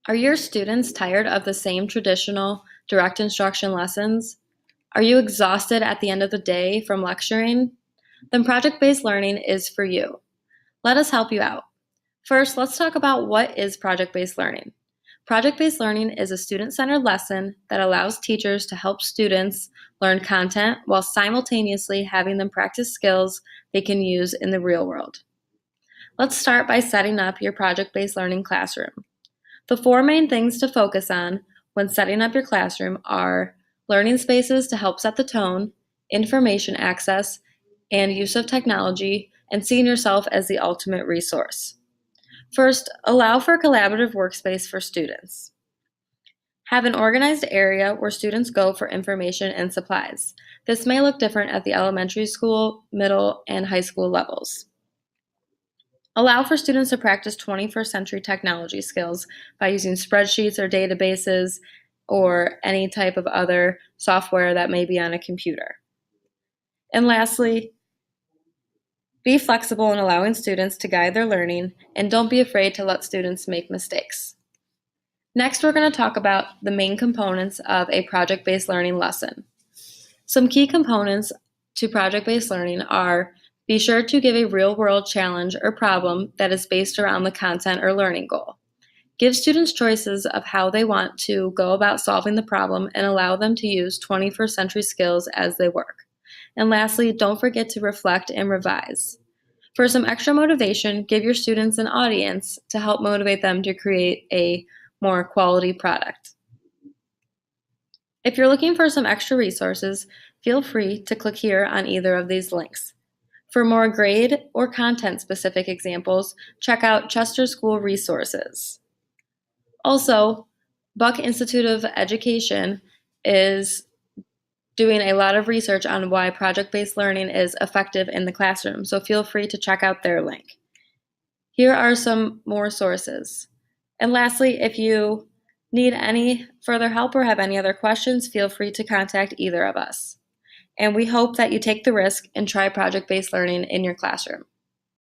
Are your students tired of the same traditional direct instruction lessons? Are you exhausted at the end of the day from lecturing? Then project-based learning is for you. Let us help you out. First, let's talk about what is project-based learning. Project-based learning is a student-centered lesson that allows teachers to help students learn content while simultaneously having them practice skills they can use in the real world. Let's start by setting up your project-based learning classroom. The four main things to focus on when setting up your classroom are learning spaces to help set the tone, information access, and use of technology, and seeing yourself as the ultimate resource. First, allow for a collaborative workspace for students. Have an organized area where students go for information and supplies. This may look different at the elementary school, middle, and high school levels. Allow for students to practice 21st century technology skills by using spreadsheets or databases or any type of other software that may be on a computer. And lastly, be flexible in allowing students to guide their learning, and don't be afraid to let students make mistakes. Next, we're going to talk about the main components of a project-based learning lesson. Some key components to project-based learning are: be sure to give a real-world challenge or problem that is based around the content or learning goal. Give students choices of how they want to go about solving the problem and allow them to use 21st century skills as they work. And lastly, don't forget to reflect and revise. For some extra motivation, give your students an audience to help motivate them to create a more quality product. If you're looking for some extra resources, feel free to click here on either of these links. For more grade or content-specific examples, check out Chester School Resources. Also, Buck Institute of Education is doing a lot of research on why project-based learning is effective in the classroom, so feel free to check out their link. Here are some more sources. And lastly, if you need any further help or have any other questions, feel free to contact either of us. And we hope that you take the risk and try project-based learning in your classroom.